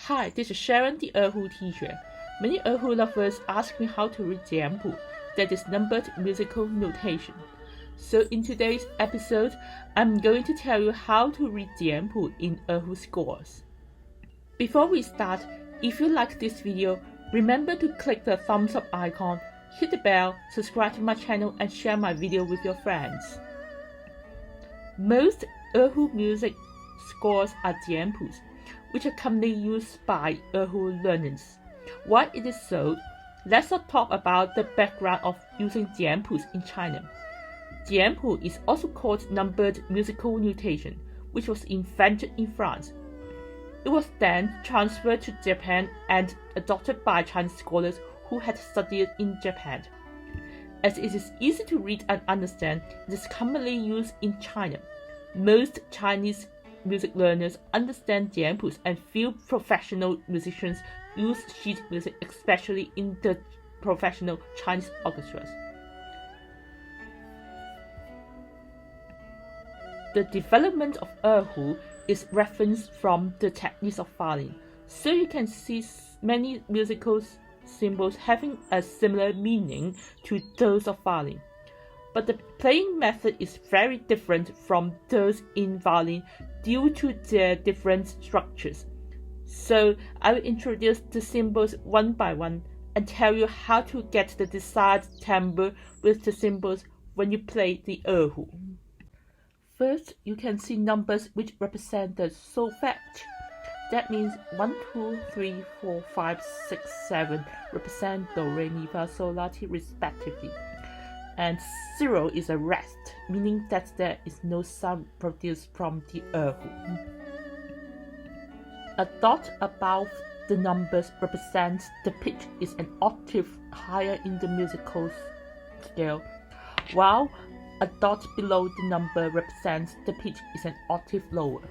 Hi, this is Sharon, the Erhu teacher. Many Erhu lovers ask me how to read Jianpu, that is numbered musical notation. So in today's episode, I'm going to tell you how to read Jianpu in Erhu scores. Before we start, if you like this video, remember to click the thumbs up icon, hit the bell, subscribe to my channel and share my video with your friends. Most Erhu music scores are Jianpus, which are commonly used by Erhu learners. Why it is so, let's talk about the background of using Jianpus in China. Jianpu is also called numbered musical notation, which was invented in France. It was then transferred to Japan and adopted by Chinese scholars who had studied in Japan. As it is easy to read and understand, it is commonly used in China. Most Chinese music learners understand Jianpus and few professional musicians use sheet music, especially in the professional Chinese orchestras. The development of Erhu is referenced from the techniques of filing, so you can see many musical symbols having a similar meaning to those of violin. But the playing method is very different from those in violin due to their different structures. So I will introduce the symbols one by one and tell you how to get the desired timbre with the symbols when you play the Erhu. First, you can see numbers which represent the solfege. That means 1, 2, 3, 4, 5, 6, 7 represent do, re, mi, fa, sol, la, ti respectively. And 0 is a rest, meaning that there is no sound produced from the Erhu. A dot above the numbers represents the pitch is an octave higher in the musical scale, while a dot below the number represents the pitch is an octave lower.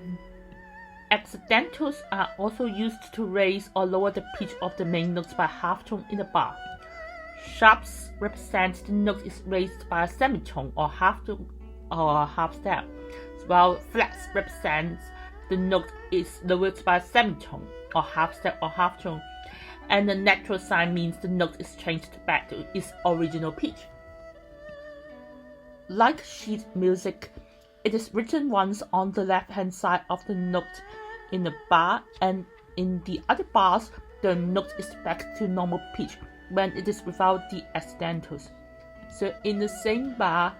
Accidentals are also used to raise or lower the pitch of the main notes by half tone in the bar. Sharps represent the note is raised by a semitone or half tone or half step, while flats represents the note is lowered by a semitone or half step or half tone, and the natural sign means the note is changed back to its original pitch. Like sheet music, it is written once on the left-hand side of the note in the bar, and in the other bars, the note is back to normal pitch when it is without the accidentals. So in the same bar,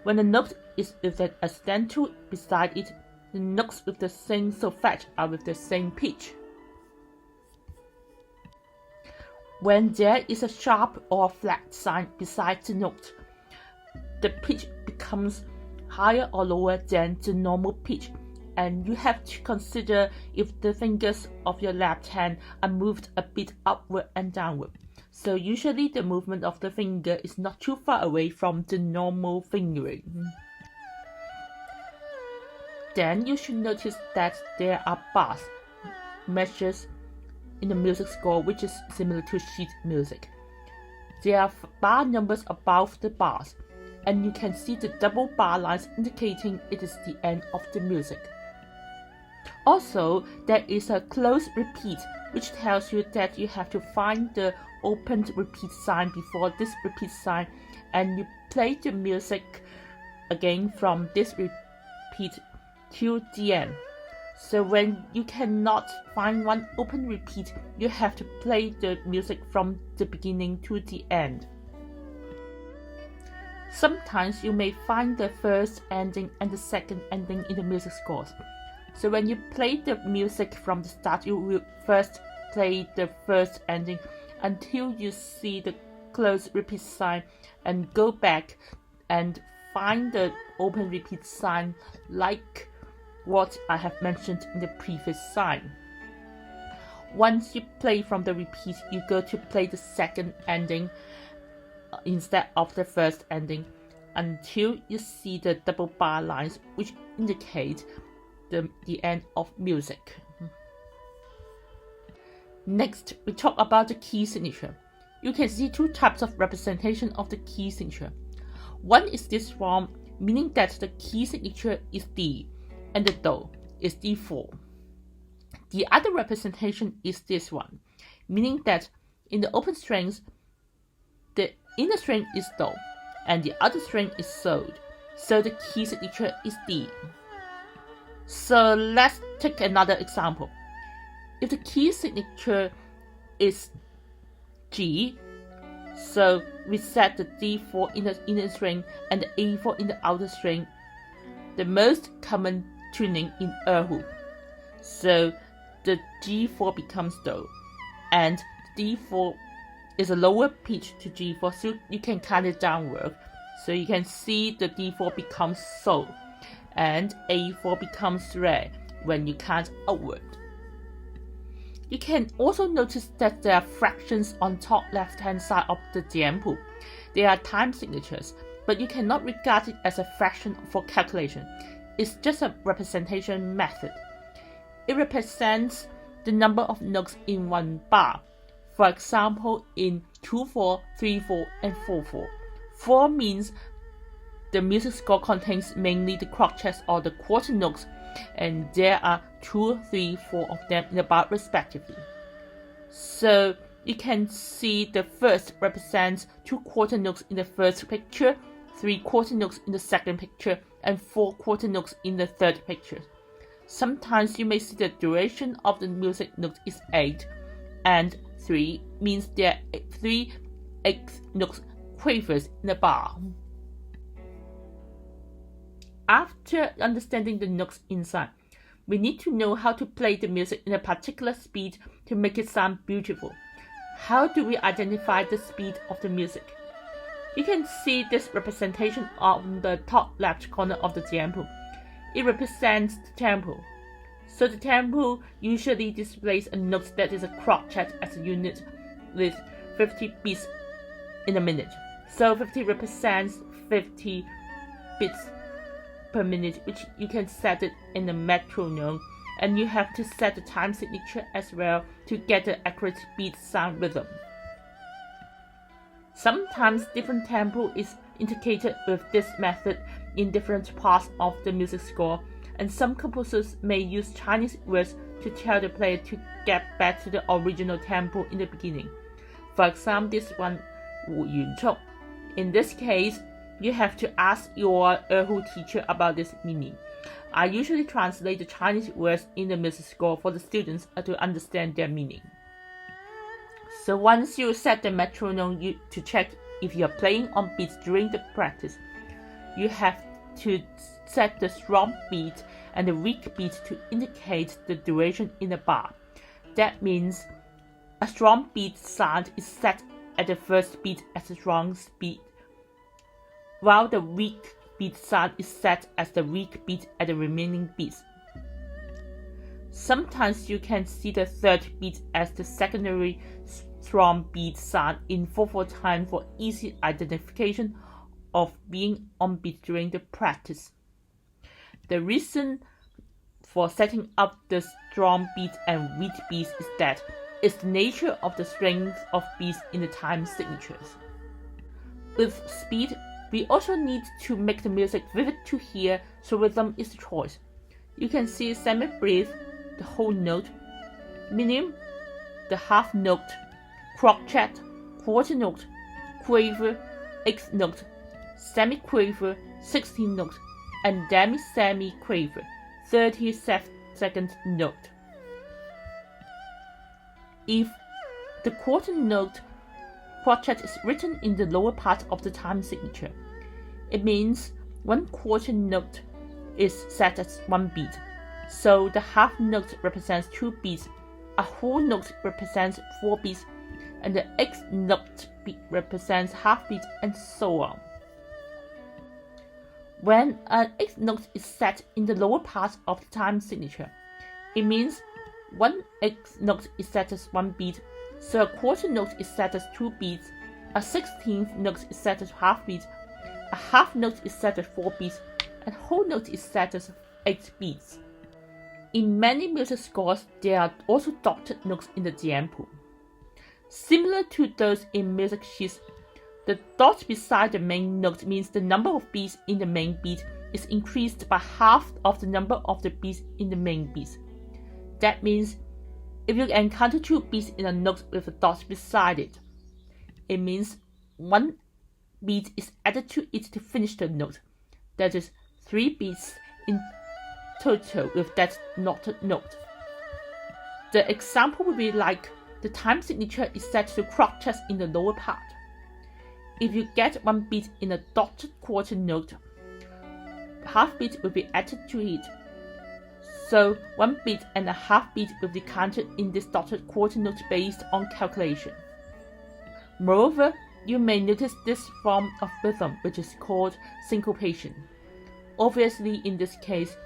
when the note is with an accidental beside it, the notes with the same solfege are with the same pitch. When there is a sharp or flat sign beside the note, the pitch becomes higher or lower than the normal pitch, and you have to consider if the fingers of your left hand are moved a bit upward and downward. So usually the movement of the finger is not too far away from the normal fingering. Then you should notice that there are bars, measures in the music score which is similar to sheet music. There are bar numbers above the bars, and you can see the double bar lines indicating it is the end of the music. Also, there is a closed repeat, which tells you that you have to find the opened repeat sign before this repeat sign, and you play the music again from this repeat till the end. So when you cannot find one open repeat, you have to play the music from the beginning to the end. Sometimes you may find the first ending and the second ending in the music scores. So when you play the music from the start, you will first play the first ending until you see the closed repeat sign and go back and find the open repeat sign like what I have mentioned in the previous sign. Once you play from the repeat, you go to play the second ending instead of the first ending until you see the double bar lines which indicate the end of music. Next, we talk about the key signature. You can see two types of representation of the key signature. One is this form, meaning that the key signature is D and the Do is D4. The other representation is this one, meaning that in the open strings, the inner string is Do and the other string is Sol, so the key signature is D. So let's take another example. If the key signature is G, so we set the D4 in the inner string and the A4 in the outer string, the most common tuning in Erhu. So the G4 becomes Do, and D4 is a lower pitch to G4, so you can count it downward. So you can see the D4 becomes Sol, and A4 becomes Re when you count upward. You can also notice that there are fractions on top left-hand side of the Jianpu. They are time signatures, but you cannot regard it as a fraction for calculation. It's just a representation method. It represents the number of notes in one bar. For example, in 2/4, 3/4, and 4/4. 4 means the music score contains mainly the crotchets or the quarter notes, and there are 2, 3, 4 of them in the bar respectively. So you can see the first represents 2 quarter notes in the first picture, 3 quarter notes in the second picture, and 4 quarter notes in the third picture. Sometimes you may see the duration of the music note is 8, and 3 means there are 3 eighth note quavers in the bar. After understanding the notes inside, we need to know how to play the music in a particular speed to make it sound beautiful. How do we identify the speed of the music? You can see this representation on the top left corner of the Jianpu. It represents the tempo. So the tempo usually displays a note that is a crotchet as a unit with 50 beats in a minute. So 50 represents 50 beats per minute, which you can set it in the metronome, and you have to set the time signature as well to get the accurate beat sound rhythm. Sometimes different tempo is indicated with this method in different parts of the music score, and some composers may use Chinese words to tell the player to get back to the original tempo in the beginning. For example, this one, 五元速. In this case, you have to ask your Erhu teacher about this meaning. I usually translate the Chinese words in the music score for the students to understand their meaning. So once you set the metronome to check if you are playing on beats during the practice, you have to set the strong beat and the weak beat to indicate the duration in the bar. That means a strong beat sound is set at the first beat as a strong speed, while the weak beat sound is set as the weak beat at the remaining beats. Sometimes you can see the third beat as the secondary strong beat sound in 4/4 time for easy identification of being on beat during the practice. The reason for setting up the strong beats and weak beats is that it's the nature of the strength of beats in the time signatures. With speed, we also need to make the music vivid to hear, so rhythm is the choice. You can see semi-brief, the whole note, medium, the half note, crotchet, quarter note, quaver, eighth note, semi-quaver, 16th note, and demi-semi-quaver, 32nd note. If the quarter note crotchet is written in the lower part of the time signature, it means 1/4 note is set as 1 beat. So the half note represents 2 beats, a whole note represents 4 beats, and the eighth note represents half beat, and so on. When an eighth note is set in the lower part of the time signature, it means 1/8 note is set as 1 beat, so a quarter note is set as 2 beats, a 16th note is set as half beat, a half note is set as 4 beats, and whole note is set as 8 beats. In many music scores, there are also dotted notes in the Jianpu. Similar to those in music sheets, the dot beside the main note means the number of beats in the main beat is increased by half of the number of the beats in the main beat. That means If you encounter 2 beats in a note with a dot beside it, it means 1 beat is added to it to finish the note. That is 3 beats in total with that knotted note. The example would be like the time signature is set to crotch chest in the lower part. If you get 1 beat in a dotted quarter note, half beat will be added to it. So 1 beat and a half beat will be counted in this dotted quarter note based on calculation. Moreover, you may notice this form of rhythm which is called syncopation. Obviously, in this case,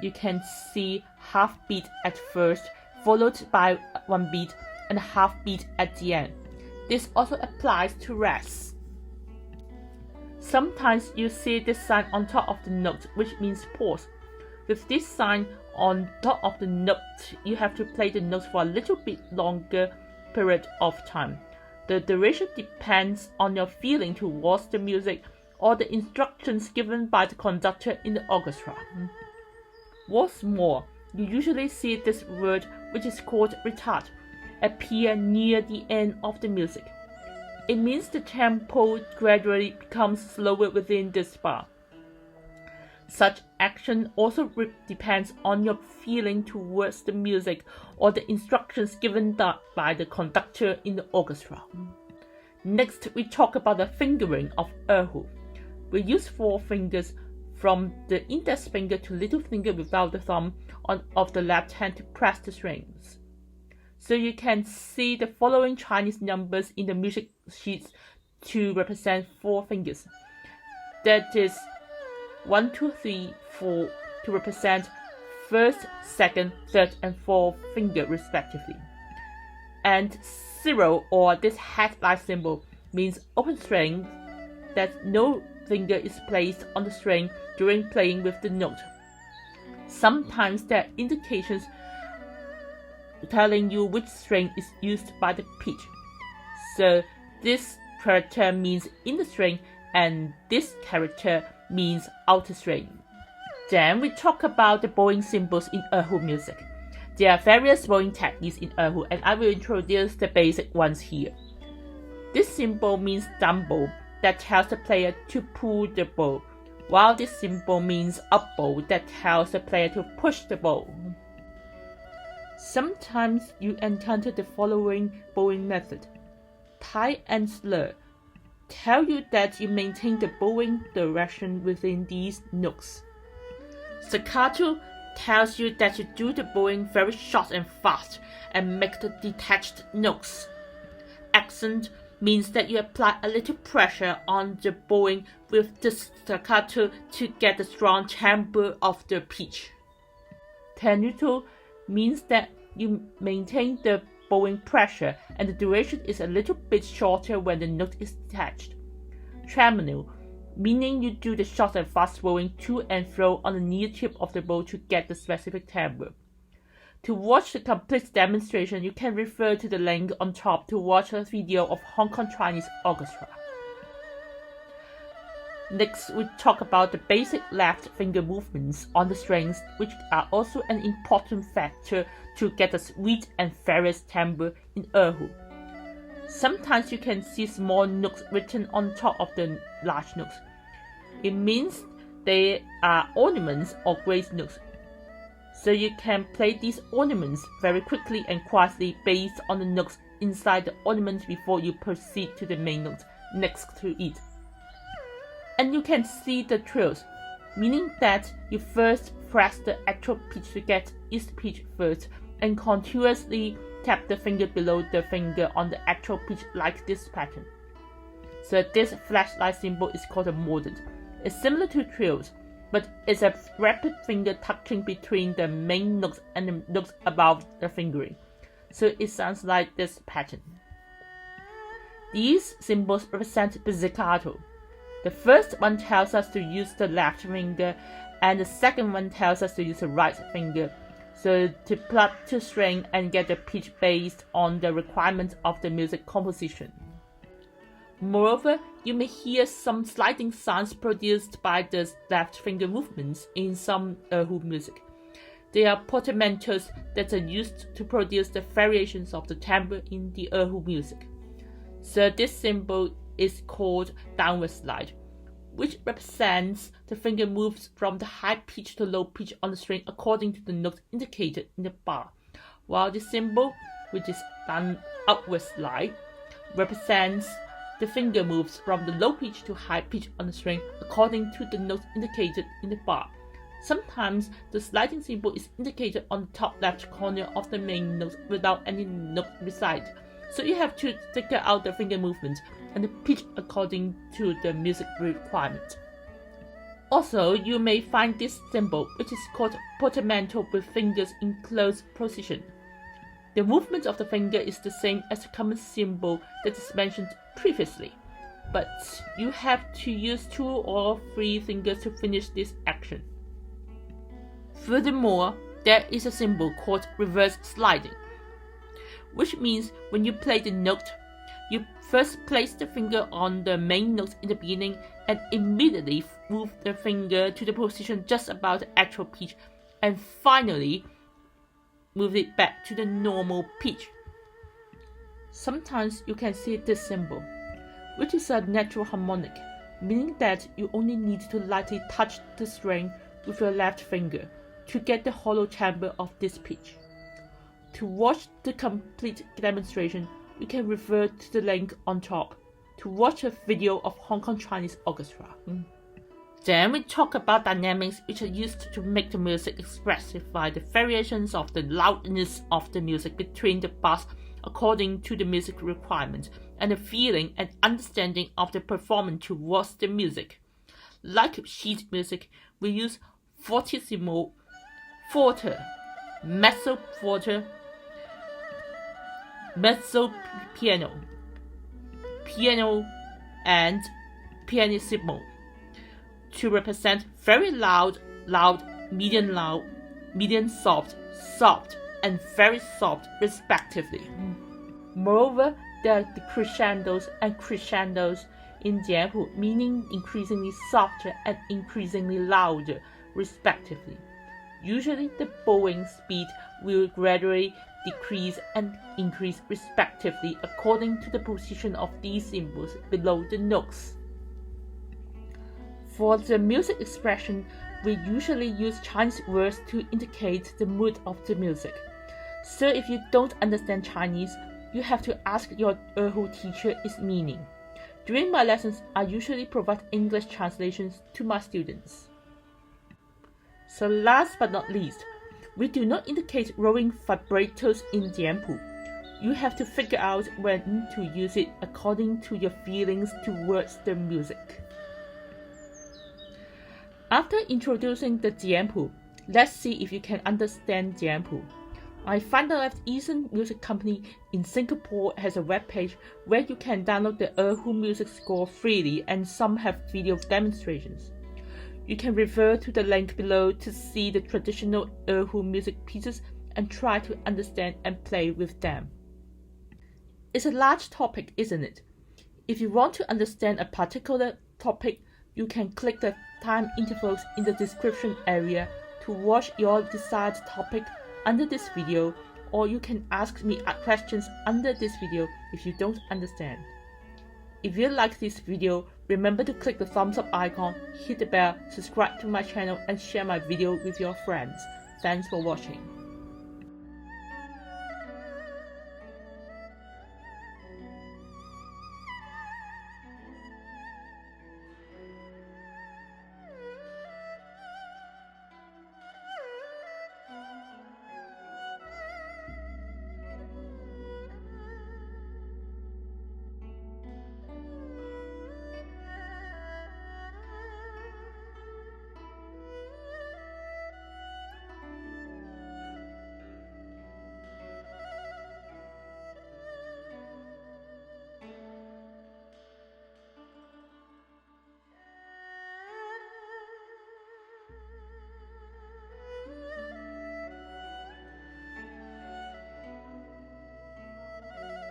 you can see half beat at first, followed by 1 beat and a half beat at the end. This also applies to rests. Sometimes you see this sign on top of the note, which means pause. With this sign on top of the note, you have to play the note for a little bit longer period of time. The duration depends on your feeling towards the music or the instructions given by the conductor in the orchestra. What's more, you usually see this word, which is called retard, appear near the end of the music. It means the tempo gradually becomes slower within this bar. Such action also depends on your feeling towards the music or the instructions given by the conductor in the orchestra. Next, we talk about the fingering of erhu. We use 4 fingers from the index finger to little finger without the thumb of the left hand to press the strings. So you can see the following Chinese numbers in the music sheets to represent 4 fingers. That is 1, 2, 3, 4 to represent first, second, third, and fourth finger respectively. And 0, or this hat-like symbol, means open string, that no finger is placed on the string during playing with the note. Sometimes there are indications telling you which string is used by the pitch. So this character means inner string and this character means outer string. Then we talk about the bowing symbols in erhu music. There are various bowing techniques in erhu, and I will introduce the basic ones here. This symbol means downbow, that tells the player to pull the bow, while this symbol means upbow, that tells the player to push the bow. Sometimes you encounter the following bowing method. Tie and slur tell you that you maintain the bowing direction within these notes. Staccato tells you that you do the bowing very short and fast and make the detached notes. Accent means that you apply a little pressure on the bowing with the staccato to get the strong timbre of the pitch. Tenuto means that you maintain the bowing pressure and the duration is a little bit shorter when the note is detached. Tremolo, meaning you do the short and fast bowing to and fro on the near tip of the bow to get the specific timbre. To watch the complete demonstration, you can refer to the link on top to watch a video of Hong Kong Chinese Orchestra. Next, we talk about the basic left finger movements on the strings, which are also an important factor to get a sweet and various timbre in erhu. Sometimes you can see small notes written on top of the large notes. It means they are ornaments or grace notes. So you can play these ornaments very quickly and quietly based on the notes inside the ornament before you proceed to the main note next to it. And you can see the trills, meaning that you first press the actual pitch to get its pitch first and continuously tap the finger below the finger on the actual pitch like this pattern. So this flashlight symbol is called a mordent. It's similar to trills, but it's a rapid finger touching between the main notes and the notes above the fingering. So it sounds like this pattern. These symbols represent pizzicato. The first one tells us to use the left finger, and the second one tells us to use the right finger. So to pluck the string and get the pitch based on the requirements of the music composition. Moreover, you may hear some sliding sounds produced by the left finger movements in some erhu music. They are portmanteaus that are used to produce the variations of the timbre in the erhu music. So this symbol is called downward slide, which represents the finger moves from the high pitch to low pitch on the string according to the notes indicated in the bar, while the symbol, which is down upward slide, represents the finger moves from the low pitch to high pitch on the string according to the notes indicated in the bar. Sometimes the sliding symbol is indicated on the top left corner of the main note without any note beside, so you have to figure out the finger movement and the pitch according to the music requirement. Also, you may find this symbol, which is called portmanteau with fingers in close position. The movement of the finger is the same as the common symbol that is mentioned previously, but you have to use 2 or 3 fingers to finish this action. Furthermore, there is a symbol called reverse sliding, which means when you play the note, you first place the finger on the main note in the beginning and immediately move the finger to the position just above the actual pitch, and finally move it back to the normal pitch. Sometimes you can see this symbol, which is a natural harmonic, meaning that you only need to lightly touch the string with your left finger to get the hollow timbre of this pitch. To watch the complete demonstration, you can refer to the link on top to watch a video of Hong Kong Chinese Orchestra. Then we talk about dynamics which are used to make the music expressify the variations of the loudness of the music between the bars according to the music requirement and the feeling and understanding of the performance towards the music. Like sheet music, we use fortissimo, forte, mezzo forte, mezzo piano, piano, and pianissimo to represent very loud, medium soft, soft, and very soft respectively. Moreover, there are the crescendos and crescendos in Jianpu, meaning increasingly softer and increasingly louder respectively. Usually the bowing speed will gradually decrease and increase respectively according to the position of these symbols below the notes. For the music expression, we usually use Chinese words to indicate the mood of the music. So if you don't understand Chinese, you have to ask your erhu teacher its meaning. During my lessons, I usually provide English translations to my students. So last but not least, we do not indicate rolling vibratos in Jianpu. You have to figure out when to use it according to your feelings towards the music. After introducing the Jianpu, let's see if you can understand Jianpu. I found out that Eason Music Company in Singapore has a webpage where you can download the erhu music score freely, and some have video demonstrations. You can refer to the link below to see the traditional erhu music pieces and try to understand and play with them. It's a large topic, isn't it? If you want to understand a particular topic, you can click the time intervals in the description area to watch your desired topic under this video, or you can ask me questions under this video if you don't understand. If you like this video, remember to click the thumbs up icon, hit the bell, subscribe to my channel, and share my video with your friends. Thanks for watching.